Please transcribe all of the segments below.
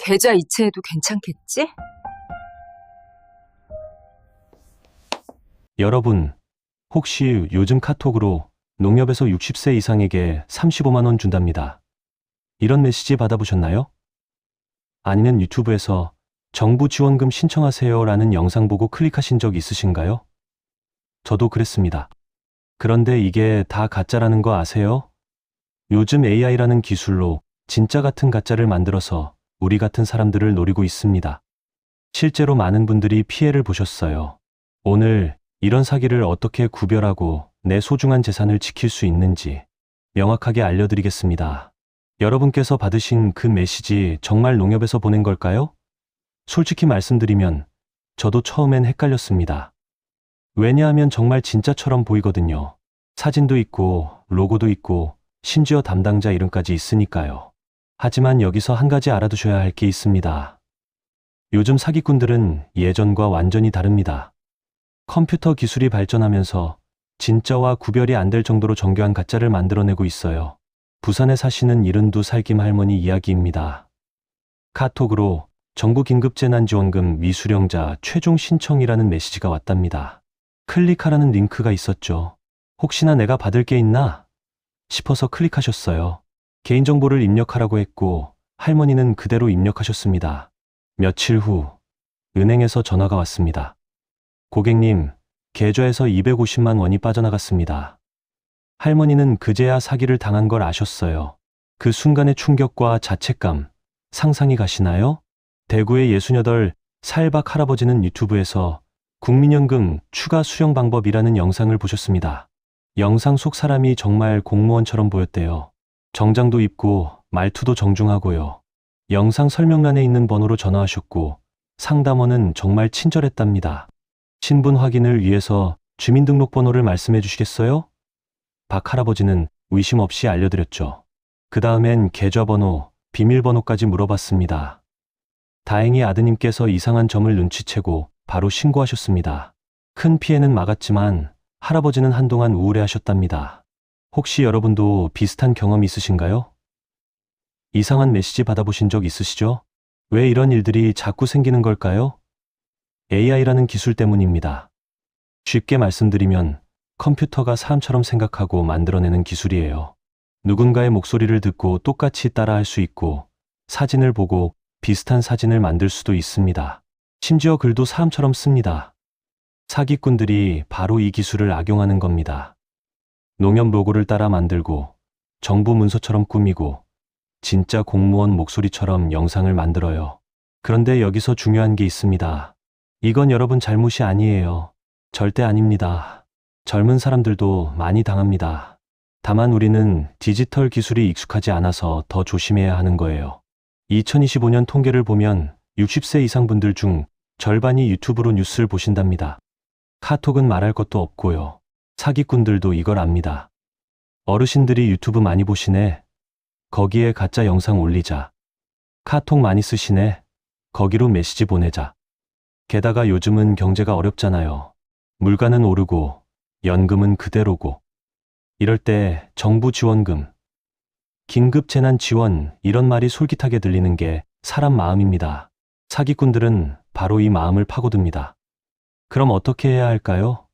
계좌 이체해도 괜찮겠지? 여러분, 혹시 요즘 카톡으로 농협에서 60세 이상에게 35만 원 준답니다. 이런 메시지 받아보셨나요? 아니면 유튜브에서 정부 지원금 신청하세요라는 영상 보고 클릭하신 적 있으신가요? 저도 그랬습니다. 그런데 이게 다 가짜라는 거 아세요? 요즘 AI라는 기술로 진짜 같은 가짜를 만들어서 우리 같은 사람들을 노리고 있습니다. 실제로 많은 분들이 피해를 보셨어요. 오늘 이런 사기를 어떻게 구별하고 내 소중한 재산을 지킬 수 있는지 명확하게 알려드리겠습니다. 여러분께서 받으신 그 메시지 정말 농협에서 보낸 걸까요? 솔직히 말씀드리면 저도 처음엔 헷갈렸습니다. 왜냐하면 정말 진짜처럼 보이거든요. 사진도 있고 로고도 있고 심지어 담당자 이름까지 있으니까요. 하지만 여기서 한 가지 알아두셔야 할 게 있습니다. 요즘 사기꾼들은 예전과 완전히 다릅니다. 컴퓨터 기술이 발전하면서 진짜와 구별이 안 될 정도로 정교한 가짜를 만들어내고 있어요. 부산에 사시는 72살김 할머니 이야기입니다. 카톡으로 정부 긴급재난지원금 미수령자 최종 신청이라는 메시지가 왔답니다. 클릭하라는 링크가 있었죠. 혹시나 내가 받을 게 있나 싶어서 클릭하셨어요. 개인정보를 입력하라고 했고 할머니는 그대로 입력하셨습니다. 며칠 후 은행에서 전화가 왔습니다. 고객님, 계좌에서 250만 원이 빠져나갔습니다. 할머니는 그제야 사기를 당한 걸 아셨어요. 그 순간의 충격과 자책감, 상상이 가시나요? 대구의 68 살박 할아버지는 유튜브에서 국민연금 추가 수령 방법이라는 영상을 보셨습니다. 영상 속 사람이 정말 공무원처럼 보였대요. 정장도 입고 말투도 정중하고요. 영상 설명란에 있는 번호로 전화하셨고 상담원은 정말 친절했답니다. 신분 확인을 위해서 주민등록번호를 말씀해 주시겠어요? 박 할아버지는 의심 없이 알려드렸죠. 그 다음엔 계좌번호, 비밀번호까지 물어봤습니다. 다행히 아드님께서 이상한 점을 눈치채고 바로 신고하셨습니다. 큰 피해는 막았지만 할아버지는 한동안 우울해하셨답니다. 혹시 여러분도 비슷한 경험 있으신가요? 이상한 메시지 받아보신 적 있으시죠? 왜 이런 일들이 자꾸 생기는 걸까요? AI라는 기술 때문입니다. 쉽게 말씀드리면 컴퓨터가 사람처럼 생각하고 만들어내는 기술이에요. 누군가의 목소리를 듣고 똑같이 따라할 수 있고 사진을 보고 비슷한 사진을 만들 수도 있습니다. 심지어 글도 사람처럼 씁니다. 사기꾼들이 바로 이 기술을 악용하는 겁니다. 농협 로고를 따라 만들고 정부 문서처럼 꾸미고 진짜 공무원 목소리처럼 영상을 만들어요. 그런데 여기서 중요한 게 있습니다. 이건 여러분 잘못이 아니에요. 절대 아닙니다. 젊은 사람들도 많이 당합니다. 다만 우리는 디지털 기술이 익숙하지 않아서 더 조심해야 하는 거예요. 2025년 통계를 보면 60세 이상 분들 중 절반이 유튜브로 뉴스를 보신답니다. 카톡은 말할 것도 없고요. 사기꾼들도 이걸 압니다. 어르신들이 유튜브 많이 보시네. 거기에 가짜 영상 올리자. 카톡 많이 쓰시네. 거기로 메시지 보내자. 게다가 요즘은 경제가 어렵잖아요. 물가는 오르고 연금은 그대로고. 이럴 때 정부 지원금, 긴급재난지원 이런 말이 솔깃하게 들리는 게 사람 마음입니다. 사기꾼들은 바로 이 마음을 파고듭니다. 그럼 어떻게 해야 할까요?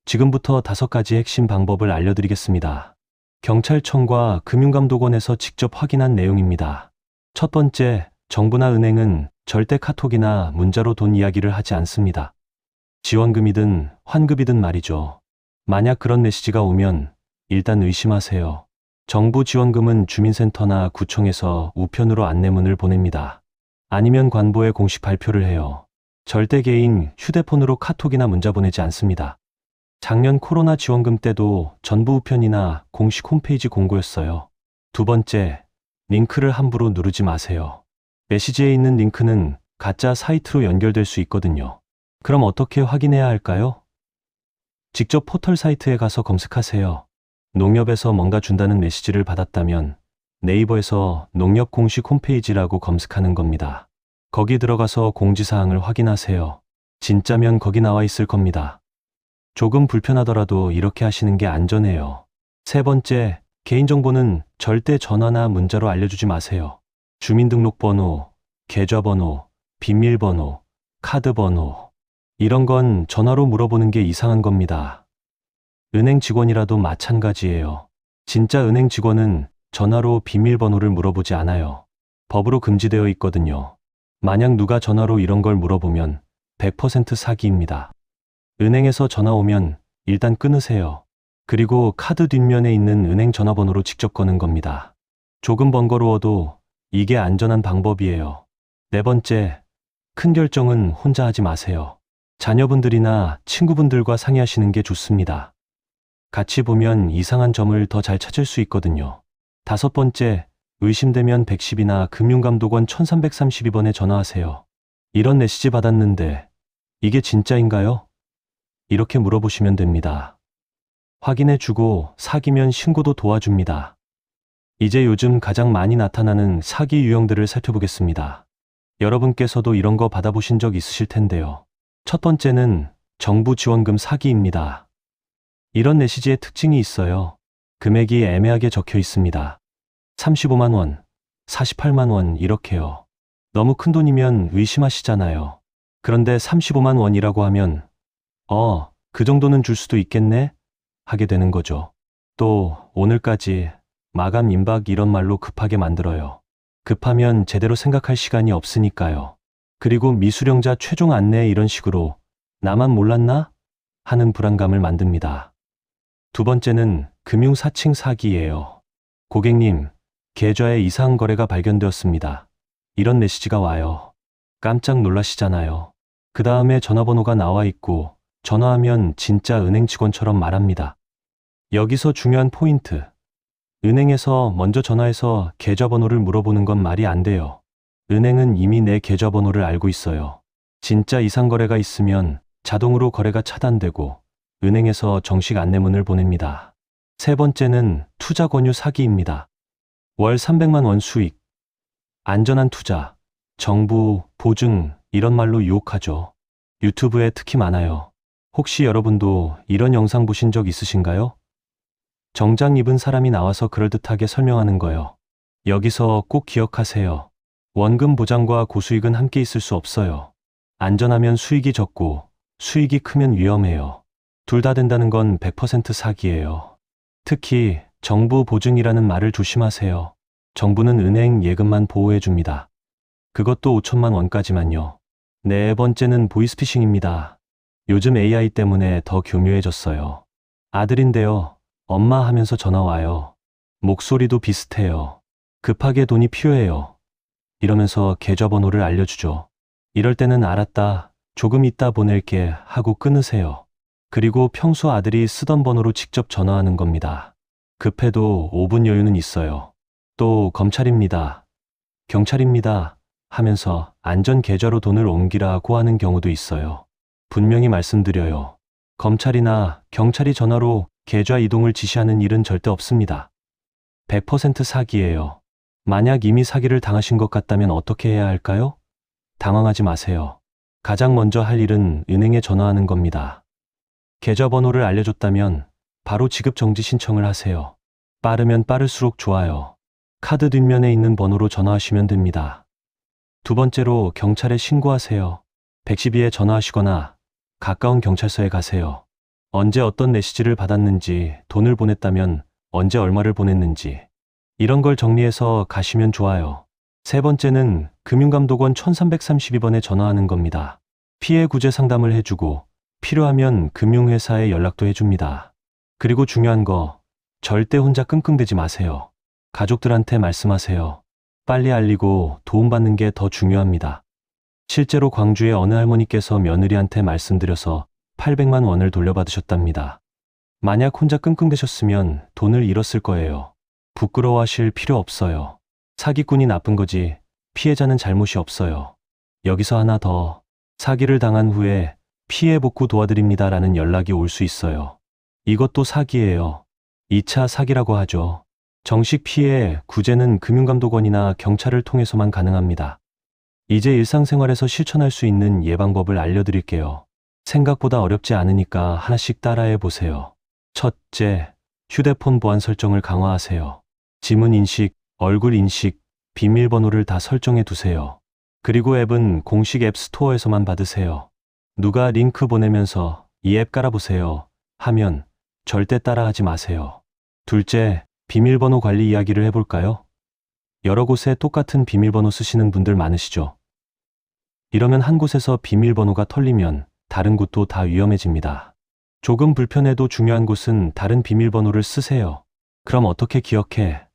지금부터 5가지 핵심 방법을 알려드리겠습니다. 경찰청과 금융감독원에서 직접 확인한 내용입니다. 첫 번째, 정부나 은행은 절대 카톡이나 문자로 돈 이야기를 하지 않습니다. 지원금이든 환급이든 말이죠. 만약 그런 메시지가 오면 일단 의심하세요. 정부 지원금은 주민센터나 구청에서 우편으로 안내문을 보냅니다. 아니면 관보에 공식 발표를 해요. 절대 개인 휴대폰으로 카톡이나 문자 보내지 않습니다. 작년 코로나 지원금 때도 전부 우편이나 공식 홈페이지 공고였어요. 두 번째, 링크를 함부로 누르지 마세요. 메시지에 있는 링크는 가짜 사이트로 연결될 수 있거든요. 그럼 어떻게 확인해야 할까요? 직접 포털 사이트에 가서 검색하세요. 농협에서 뭔가 준다는 메시지를 받았다면 네이버에서 농협 공식 홈페이지라고 검색하는 겁니다. 거기 들어가서 공지사항을 확인하세요. 진짜면 거기 나와 있을 겁니다. 조금 불편하더라도 이렇게 하시는 게 안전해요. 세 번째, 개인정보는 절대 전화나 문자로 알려주지 마세요. 주민등록번호, 계좌번호, 비밀번호, 카드번호. 이런 건 전화로 물어보는 게 이상한 겁니다. 은행 직원이라도 마찬가지예요. 진짜 은행 직원은 전화로 비밀번호를 물어보지 않아요. 법으로 금지되어 있거든요. 만약 누가 전화로 이런 걸 물어보면 100% 사기입니다. 은행에서 전화 오면 일단 끊으세요. 그리고 카드 뒷면에 있는 은행 전화번호로 직접 거는 겁니다. 조금 번거로워도 이게 안전한 방법이에요. 네 번째, 큰 결정은 혼자 하지 마세요. 자녀분들이나 친구분들과 상의하시는 게 좋습니다. 같이 보면 이상한 점을 더 잘 찾을 수 있거든요. 다섯 번째, 의심되면 110이나 금융감독원 1332번에 전화하세요. 이런 메시지 받았는데 이게 진짜인가요? 이렇게 물어보시면 됩니다. 확인해주고 사기면 신고도 도와줍니다. 이제 요즘 가장 많이 나타나는 사기 유형들을 살펴보겠습니다. 여러분께서도 이런 거 받아보신 적 있으실 텐데요. 첫 번째는 정부 지원금 사기입니다. 이런 메시지의 특징이 있어요. 금액이 애매하게 적혀 있습니다. 35만 원, 48만 원 이렇게요. 너무 큰 돈이면 의심하시잖아요. 그런데 35만 원이라고 하면 그 정도는 줄 수도 있겠네? 하게 되는 거죠. 또 오늘까지 마감 임박 이런 말로 급하게 만들어요. 급하면 제대로 생각할 시간이 없으니까요. 그리고 미수령자 최종 안내 이런 식으로 나만 몰랐나? 하는 불안감을 만듭니다. 두 번째는 금융사칭 사기예요. 고객님, 계좌에 이상한 거래가 발견되었습니다. 이런 메시지가 와요. 깜짝 놀라시잖아요. 그 다음에 전화번호가 나와 있고 전화하면 진짜 은행 직원처럼 말합니다. 여기서 중요한 포인트. 은행에서 먼저 전화해서 계좌번호를 물어보는 건 말이 안 돼요. 은행은 이미 내 계좌번호를 알고 있어요. 진짜 이상 거래가 있으면 자동으로 거래가 차단되고 은행에서 정식 안내문을 보냅니다. 세 번째는 투자 권유 사기입니다. 월 300만 원 수익, 안전한 투자, 정부, 보증 이런 말로 유혹하죠. 유튜브에 특히 많아요. 혹시 여러분도 이런 영상 보신 적 있으신가요? 정장 입은 사람이 나와서 그럴듯하게 설명하는 거요. 여기서 꼭 기억하세요. 원금 보장과 고수익은 함께 있을 수 없어요. 안전하면 수익이 적고 수익이 크면 위험해요. 둘 다 된다는 건 100% 사기예요. 특히 정부 보증이라는 말을 조심하세요. 정부는 은행 예금만 보호해 줍니다. 그것도 5천만 원까지만요. 네 번째는 보이스피싱입니다. 요즘 AI 때문에 더 교묘해졌어요. 아들인데요. 엄마 하면서 전화 와요. 목소리도 비슷해요. 급하게 돈이 필요해요. 이러면서 계좌번호를 알려주죠. 이럴 때는 알았다, 조금 이따 보낼게 하고 끊으세요. 그리고 평소 아들이 쓰던 번호로 직접 전화하는 겁니다. 급해도 5분 여유는 있어요. 또 검찰입니다. 경찰입니다. 하면서 안전 계좌로 돈을 옮기라고 하는 경우도 있어요. 분명히 말씀드려요. 검찰이나 경찰이 전화로 계좌 이동을 지시하는 일은 절대 없습니다. 100% 사기예요. 만약 이미 사기를 당하신 것 같다면 어떻게 해야 할까요? 당황하지 마세요. 가장 먼저 할 일은 은행에 전화하는 겁니다. 계좌번호를 알려줬다면 바로 지급 정지 신청을 하세요. 빠르면 빠를수록 좋아요. 카드 뒷면에 있는 번호로 전화하시면 됩니다. 두 번째로 경찰에 신고하세요. 112에 전화하시거나 가까운 경찰서에 가세요. 언제 어떤 메시지를 받았는지, 돈을 보냈다면 언제 얼마를 보냈는지 이런 걸 정리해서 가시면 좋아요. 세 번째는 금융감독원 1332번에 전화하는 겁니다. 피해 구제 상담을 해주고 필요하면 금융회사에 연락도 해줍니다. 그리고 중요한 거, 절대 혼자 끙끙대지 마세요. 가족들한테 말씀하세요. 빨리 알리고 도움받는 게 더 중요합니다. 실제로 광주의 어느 할머니께서 며느리한테 말씀드려서 800만 원을 돌려받으셨답니다. 만약 혼자 끙끙대셨으면 돈을 잃었을 거예요. 부끄러워하실 필요 없어요. 사기꾼이 나쁜 거지 피해자는 잘못이 없어요. 여기서 하나 더, 사기를 당한 후에 피해 복구 도와드립니다라는 연락이 올 수 있어요. 이것도 사기예요. 2차 사기라고 하죠. 정식 피해 구제는 금융감독원이나 경찰을 통해서만 가능합니다. 이제 일상생활에서 실천할 수 있는 예방법을 알려드릴게요. 생각보다 어렵지 않으니까 하나씩 따라해 보세요. 첫째, 휴대폰 보안 설정을 강화하세요. 지문 인식, 얼굴 인식, 비밀번호를 다 설정해 두세요. 그리고 앱은 공식 앱 스토어에서만 받으세요. 누가 링크 보내면서 이 앱 깔아보세요 하면 절대 따라하지 마세요. 둘째, 비밀번호 관리 이야기를 해볼까요? 여러 곳에 똑같은 비밀번호 쓰시는 분들 많으시죠? 이러면 한 곳에서 비밀번호가 털리면 다른 곳도 다 위험해집니다. 조금 불편해도 중요한 곳은 다른 비밀번호를 쓰세요. 그럼 어떻게 기억해?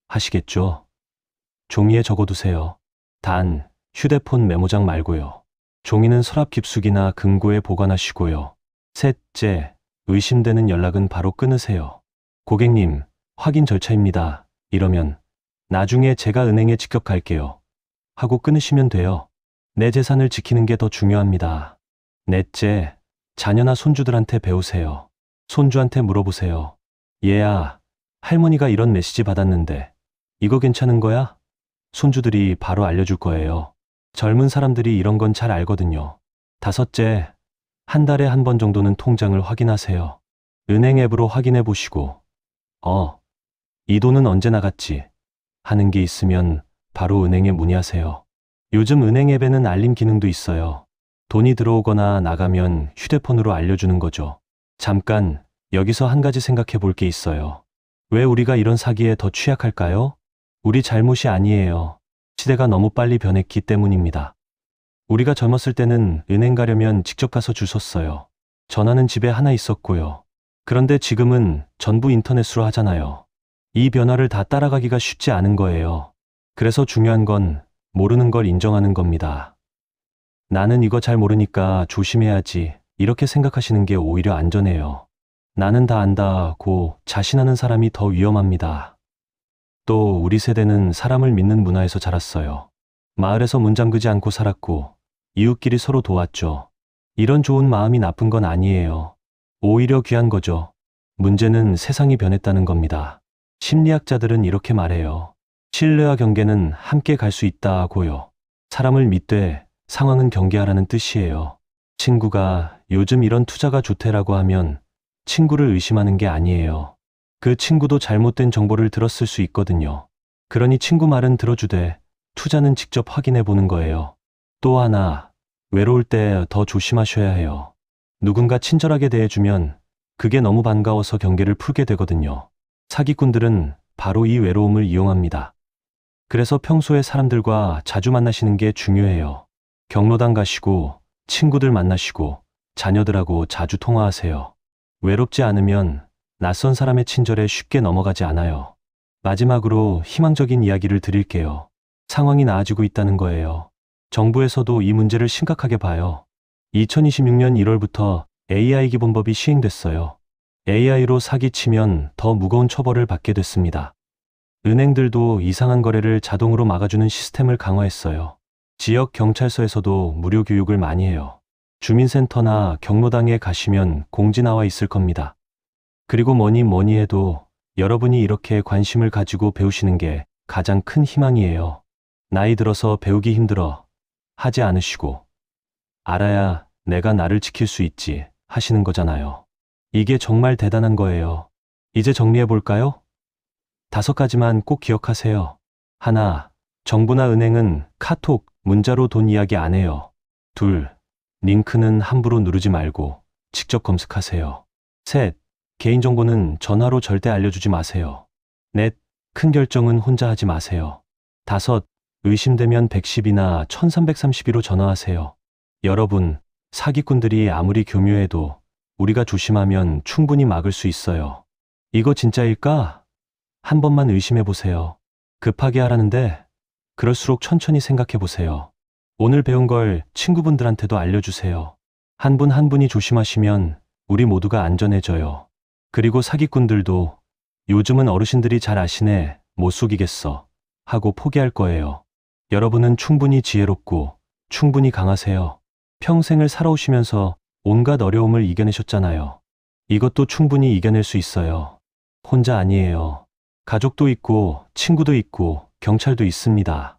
하시겠죠? 종이에 적어두세요. 단, 휴대폰 메모장 말고요. 종이는 서랍 깊숙이나 금고에 보관하시고요. 셋째, 의심되는 연락은 바로 끊으세요. 고객님, 확인 절차입니다. 이러면 나중에 제가 은행에 직접 갈게요. 하고 끊으시면 돼요. 내 재산을 지키는 게 더 중요합니다. 넷째, 자녀나 손주들한테 배우세요. 손주한테 물어보세요. 얘야, 할머니가 이런 메시지 받았는데 이거 괜찮은 거야? 손주들이 바로 알려줄 거예요. 젊은 사람들이 이런 건 잘 알거든요. 다섯째, 한 달에 한 번 정도는 통장을 확인하세요. 은행 앱으로 확인해 보시고, 이 돈은 언제 나갔지? 하는 게 있으면 바로 은행에 문의하세요. 요즘 은행 앱에는 알림 기능도 있어요. 돈이 들어오거나 나가면 휴대폰으로 알려주는 거죠. 잠깐, 여기서 한 가지 생각해 볼 게 있어요. 왜 우리가 이런 사기에 더 취약할까요? 우리 잘못이 아니에요. 시대가 너무 빨리 변했기 때문입니다. 우리가 젊었을 때는 은행 가려면 직접 가서 줄 섰어요. 전화는 집에 하나 있었고요. 그런데 지금은 전부 인터넷으로 하잖아요. 이 변화를 다 따라가기가 쉽지 않은 거예요. 그래서 중요한 건 모르는 걸 인정하는 겁니다. 나는 이거 잘 모르니까 조심해야지. 이렇게 생각하시는 게 오히려 안전해요. 나는 다 안다고 자신하는 사람이 더 위험합니다. 또 우리 세대는 사람을 믿는 문화에서 자랐어요. 마을에서 문 잠그지 않고 살았고 이웃끼리 서로 도왔죠. 이런 좋은 마음이 나쁜 건 아니에요. 오히려 귀한 거죠. 문제는 세상이 변했다는 겁니다. 심리학자들은 이렇게 말해요. 신뢰와 경계는 함께 갈 수 있다고요. 사람을 믿되 상황은 경계하라는 뜻이에요. 친구가 요즘 이런 투자가 좋대라고 하면 친구를 의심하는 게 아니에요. 그 친구도 잘못된 정보를 들었을 수 있거든요. 그러니 친구 말은 들어주되 투자는 직접 확인해 보는 거예요. 또 하나, 외로울 때 더 조심하셔야 해요. 누군가 친절하게 대해주면 그게 너무 반가워서 경계를 풀게 되거든요. 사기꾼들은 바로 이 외로움을 이용합니다. 그래서 평소에 사람들과 자주 만나시는 게 중요해요. 경로당 가시고 친구들 만나시고 자녀들하고 자주 통화하세요. 외롭지 않으면 낯선 사람의 친절에 쉽게 넘어가지 않아요. 마지막으로 희망적인 이야기를 드릴게요. 상황이 나아지고 있다는 거예요. 정부에서도 이 문제를 심각하게 봐요. 2026년 1월부터 AI 기본법이 시행됐어요. AI로 사기치면 더 무거운 처벌을 받게 됐습니다. 은행들도 이상한 거래를 자동으로 막아주는 시스템을 강화했어요. 지역 경찰서에서도 무료 교육을 많이 해요. 주민센터나 경로당에 가시면 공지 나와 있을 겁니다. 그리고 뭐니 해도 여러분이 이렇게 관심을 가지고 배우시는 게 가장 큰 희망이에요. 나이 들어서 배우기 힘들어 하지 않으시고 알아야 내가 나를 지킬 수 있지 하시는 거잖아요. 이게 정말 대단한 거예요. 이제 정리해 볼까요? 5가지만 꼭 기억하세요. 하나, 정부나 은행은 카톡, 문자로 돈 이야기 안 해요. 둘, 링크는 함부로 누르지 말고 직접 검색하세요. 셋, 개인정보는 전화로 절대 알려주지 마세요. 넷, 큰 결정은 혼자 하지 마세요. 다섯, 의심되면 110이나 1332로 전화하세요. 여러분, 사기꾼들이 아무리 교묘해도 우리가 조심하면 충분히 막을 수 있어요. 이거 진짜일까? 한 번만 의심해 보세요. 급하게 하라는데 그럴수록 천천히 생각해 보세요. 오늘 배운 걸 친구분들한테도 알려주세요. 한 분 한 분이 조심하시면 우리 모두가 안전해져요. 그리고 사기꾼들도 요즘은 어르신들이 잘 아시네, 못 속이겠어 하고 포기할 거예요. 여러분은 충분히 지혜롭고 충분히 강하세요. 평생을 살아오시면서 온갖 어려움을 이겨내셨잖아요. 이것도 충분히 이겨낼 수 있어요. 혼자 아니에요. 가족도 있고 친구도 있고 경찰도 있습니다.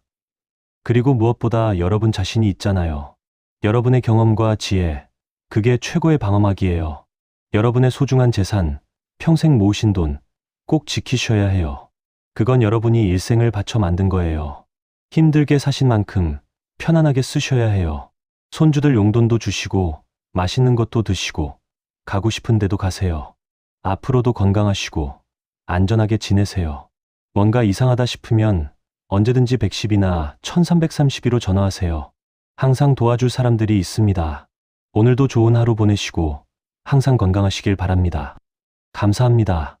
그리고 무엇보다 여러분 자신이 있잖아요. 여러분의 경험과 지혜, 그게 최고의 방어막이에요. 여러분의 소중한 재산, 평생 모으신 돈 꼭 지키셔야 해요. 그건 여러분이 일생을 바쳐 만든 거예요. 힘들게 사신 만큼 편안하게 쓰셔야 해요. 손주들 용돈도 주시고 맛있는 것도 드시고 가고 싶은 데도 가세요. 앞으로도 건강하시고 안전하게 지내세요. 뭔가 이상하다 싶으면 언제든지 110이나 1332로 전화하세요. 항상 도와줄 사람들이 있습니다. 오늘도 좋은 하루 보내시고 항상 건강하시길 바랍니다. 감사합니다.